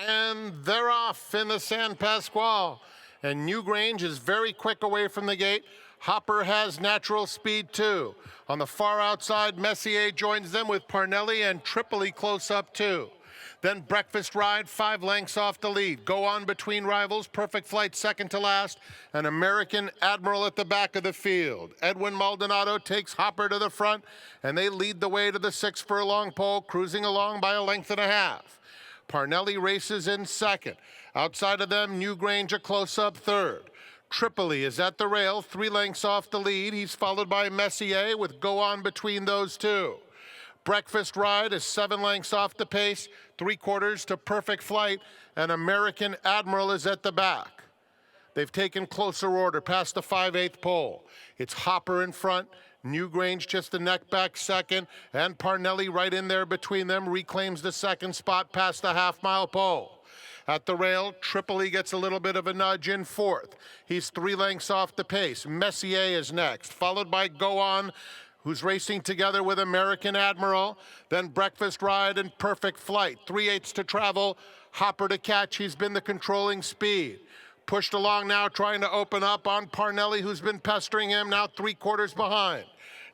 And they're off in the San Pasqual. And Newgrange is very quick away from the gate. Hopper has natural speed too. On the far outside, Messier joins them with Parnelli and Tripoli close up too. Then Breakfast Ride, 5 lengths off the lead. Go on between rivals, Perfect Flight second to last, and American Admiral at the back of the field. Edwin Maldonado takes Hopper to the front, and they lead the way to the 6 furlong pole, cruising along by a length and a half. Parnelli races in second. Outside of them, Newgrange a close-up third. Tripoli is at the rail, 3 lengths off the lead. He's followed by Messier with Go On between those two. Breakfast Ride is 7 lengths off the pace, 3/4 to Perfect Flight, and American Admiral is at the back. They've taken closer order past the 5/8 pole. It's Hopper in front, Newgrange just a neck back second, and Parnelli right in there between them reclaims the second spot past the half-mile pole. At the rail, Tripoli gets a little bit of a nudge in fourth. He's 3 lengths off the pace. Messier is next, followed by Go On, who's racing together with American Admiral. Then Breakfast Ride and Perfect Flight. 3/8 to travel, Hopper to catch. He's been the controlling speed. Pushed along now, trying to open up on Parnelli, who's been pestering him, now 3/4 behind.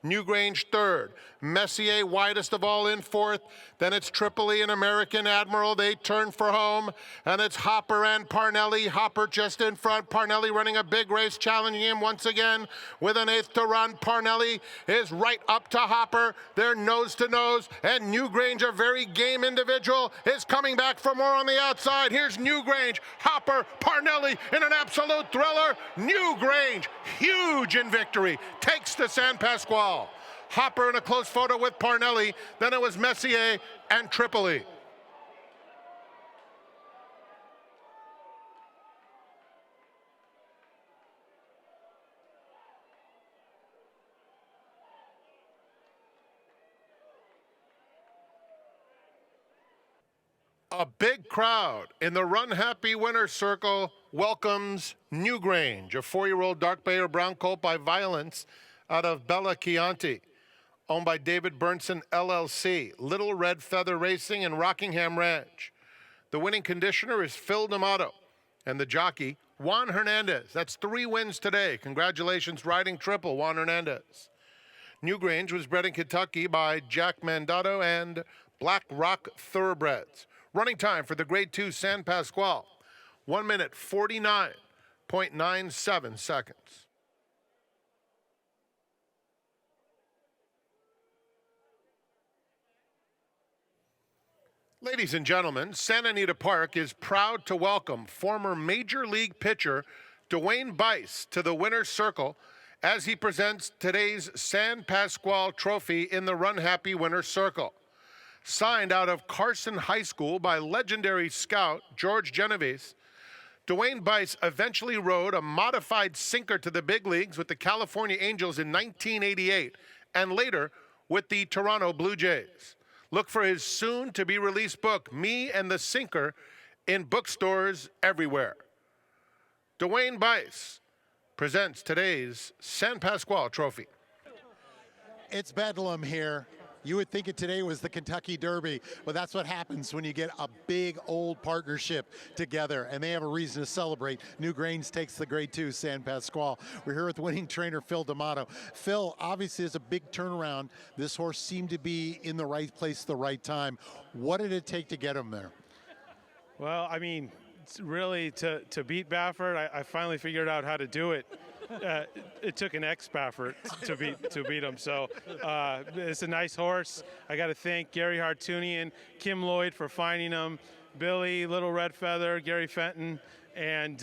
Newgrange third. Messier widest of all in fourth. Then it's Tripoli and American Admiral. They turn for home. And it's Hopper and Parnelli. Hopper just in front. Parnelli running a big race, challenging him once again with an 1/8 to run. Parnelli is right up to Hopper. They're nose to nose. And Newgrange, a very game individual, is coming back for more on the outside. Here's Newgrange, Hopper, Parnelli in an absolute thriller. Newgrange, huge in victory, takes the San Pasqual. Hopper in a close photo with Parnelli. Then it was Messier and Tripoli. A big crowd in the Run Happy Winner's Circle welcomes Newgrange, a 4-year-old dark bay or brown colt by Violence out of Bella Chianti, owned by David Burnson LLC, Little Red Feather Racing and Rockingham Ranch. The winning conditioner is Phil D'Amato, and the jockey, Juan Hernandez. That's 3 wins today. Congratulations, riding triple, Juan Hernandez. Newgrange was bred in Kentucky by Jack Mandato and Black Rock Thoroughbreds. Running time for the Grade 2 San Pasqual, 1 minute, 49.97 seconds. Ladies and gentlemen, Santa Anita Park is proud to welcome former Major League pitcher Dwayne Bice to the winner's circle as he presents today's San Pasqual Trophy in the Run Happy Winner's Circle. Signed out of Carson High School by legendary scout George Genovese, Dwayne Bice eventually rode a modified sinker to the big leagues with the California Angels in 1988 and later with the Toronto Blue Jays. Look for his soon-to-be-released book, Me and the Sinker, in bookstores everywhere. Dwayne Bice presents today's San Pasqual Trophy. It's bedlam here. You would think it today was the Kentucky Derby, but that's what happens when you get a big old partnership together, and they have a reason to celebrate. Newgrange takes the Grade 2 San Pasqual. We're here with winning trainer Phil D'Amato. Phil, obviously it's a big turnaround. This horse seemed to be in the right place at the right time. What did it take to get him there? Well, I mean, really to beat Baffert, I finally figured out how to do it. It took an ex-Baffert to beat him. So it's a nice horse. I got to thank Gary Hartunian, Kim Lloyd for finding him, Billy, Little Red Feather, Gary Fenton, and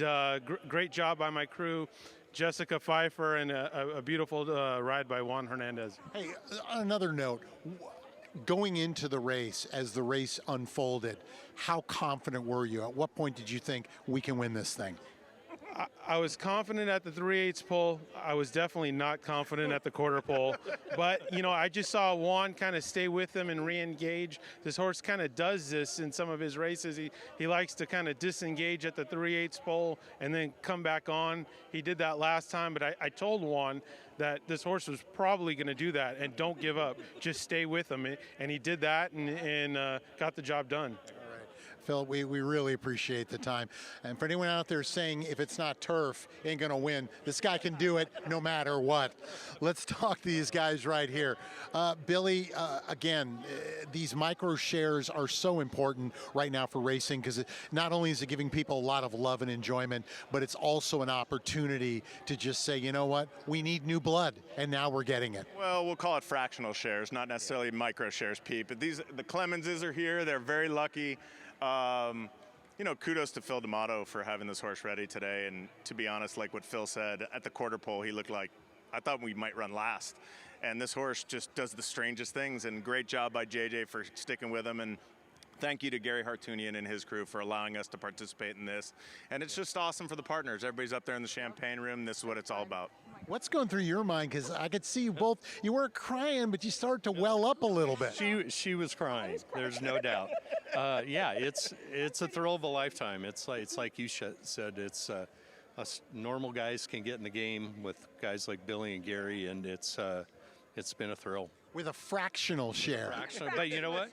great job by my crew, Jessica Pfeiffer, and a beautiful ride by Juan Hernandez. Hey, on another note, going into the race, as the race unfolded, how confident were you? At what point did you think we can win this thing? I was confident at the 3/8 pole. I was definitely not confident at the quarter pole. But, you know, I just saw Juan kind of stay with him and re-engage. This horse kind of does this in some of his races. He likes to kind of disengage at the 3/8 pole and then come back on. He did that last time, but I told Juan that this horse was probably going to do that, and don't give up. Just stay with him. And he did that and got the job done. Phil, we really appreciate the time. And for anyone out there saying if it's not turf, ain't gonna win, this guy can do it no matter what. Let's talk to these guys right here. Billy, again, these micro shares are so important right now for racing because not only is it giving people a lot of love and enjoyment, but it's also an opportunity to just say, you know what, we need new blood, and now we're getting it. Well, we'll call it fractional shares, not necessarily micro shares, Pete. But the Clemenses are here. They're very lucky. Kudos to Phil D'Amato for having this horse ready today. And to be honest, like what Phil said, at the quarter pole, he looked like, I thought we might run last. And this horse just does the strangest things. And great job by JJ for sticking with him. And thank you to Gary Hartunian and his crew for allowing us to participate in this. And it's just awesome for the partners. Everybody's up there in the champagne room. This is what it's all about. What's going through your mind? Because I could see you both, you weren't crying, but you started to well up a little bit. She was crying. There's no doubt. Yeah, it's a thrill of a lifetime. It's like you said. It's us normal guys can get in the game with guys like Billy and Gary, and it's been a thrill. With a fractional share. But you know what?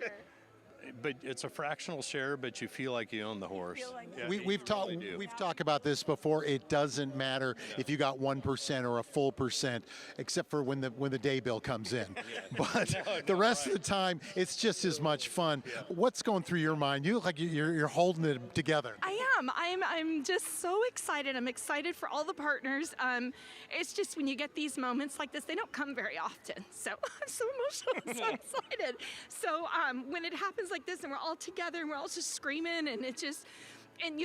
But it's a fractional share, but you feel like you own the horse. Yeah, We've talked about this before. It doesn't matter if you got 1% or a full percent, except for when the day bill comes in. But the rest of the time, it's just as much fun. What's going through your mind? You look like you're holding it together. I am. I'm just so excited. I'm excited for all the partners. It's just when you get these moments like this, they don't come very often. So I'm so emotional and so excited. So when it happens like this and we're all together and we're all just screaming and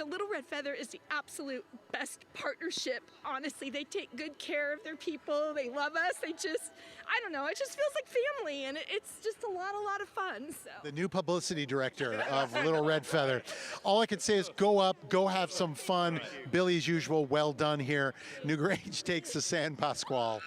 Little Red Feather is the absolute best partnership. Honestly, they take good care of their people. They love us. I don't know, it just feels like family, and it's just a lot of fun. So. The new publicity director of Little Red Feather. All I can say is go up, go have some fun. Billy, as usual, well done here. Newgrange takes the San Pasqual.